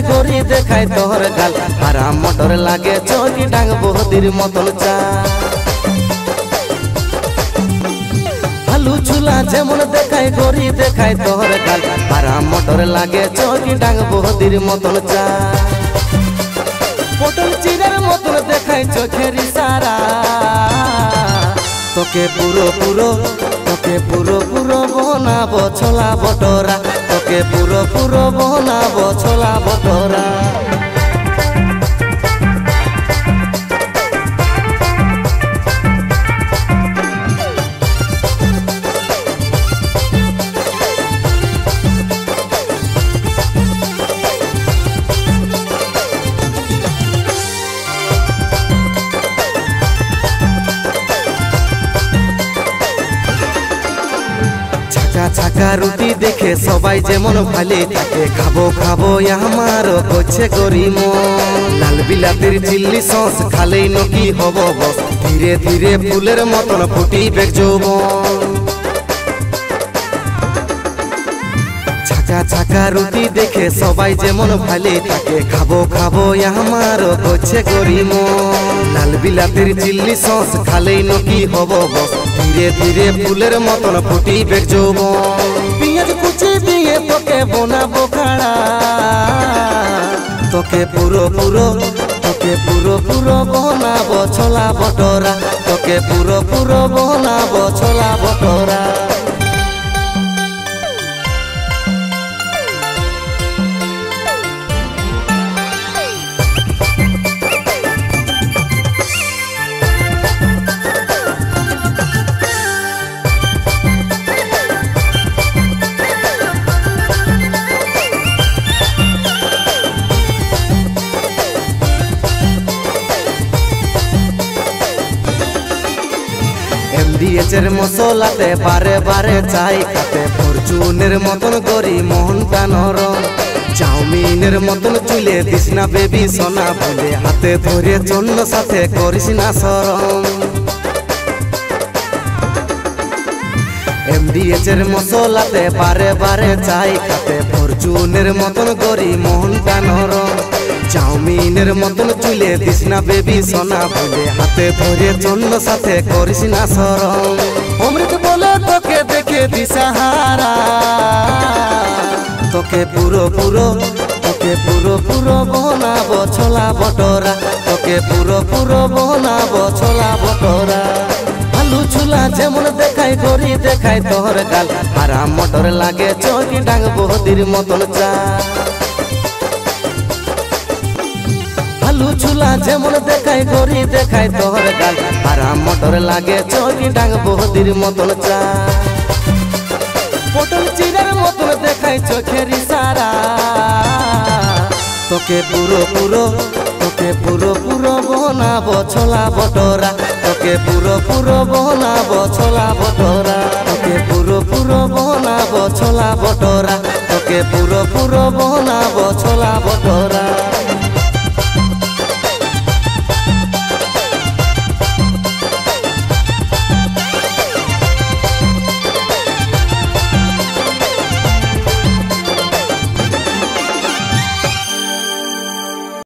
গরি দেখায় তোর গাল হারা মোটর লাগে চৌকি ডাং বহদির মতন চা আলু চুলা যেমন দেখায় গরি দেখায় তোর গাল হারা মোটর লাগে চৌকি ডাং বহদির মতন চা পটল চিরার মতন দেখায় চোখের ইশারা তোকে পুরো পুরো বনাবো ছোলা বটরা তোকে পুরো বনাবো ছোলা বটরা ছাকা রুটি দেখে সবাই যেমন ভালে থাকে খাবো খাবো আমার করছে গরিম লাল বিলাতির চিল্লি সস খালেই নকি হব বস ধীরে ধীরে ফুলের মতন ফুটিবে যৌবন ছাকা রুটি দেখে সবাই যেমন ভালে থাকে খাবো খাবো আমার করছে গরিম লাল বিলাতির চিল্লি সস খালেই নকি হব বস ধীরে ধীরে ফুলের মতন ফুটিবে যৌবন পেঁয়াজ কুচি দিয়ে তোকে বনাবো খাড়া তোকে পুরো বনাবো ছোলা বটরা তোকে পুরো বনাবো ছোলা বটরা এমডিএচের মশলাতে বারে বারে চাই খাতে ফরচুনের মতন গরি মোহনটা নরম চাউমিনের মতন চুলে দিস না বেবি সোনা বলে হাতে ধরে চন্ন সাথে করিস না শরম এমডিএচের মশলাতে বারে বারে চাই খাতে ফরচুনের মতন গরি মোহনটা নরম চাউমিনের মতন চুলে দিস না বেবি সোনা বলে হাতে ধরে চন্ন সাথে করিস না শরম অমৃত বলে তোকে দেখে দিশাহারা তোকে পুরো বনাবো ছোলা বটরা তোকে পুরো বনাবো ছোলা বটরা আলু চুলা যেমন দেখায় গরি দেখায় তোর গাল হারা মোটর লাগে চৌকি ডাং বহদির মতন চা আলু চুলা যেমন দেখায় গরি দেখায় তোর গাল হারা মোটর লাগে চৌকি ডাং বহদির মতন চা পটল চিরার মতন দেখায় চোখের ইশারা তোকে পুরো বনাবো ছোলা বটরা তোকে পুরো বনাবো ছোলা বটরা তোকে পুরো বনাবো ছোলা বটরা তোকে পুরো বনাবো ছোলা বটরা।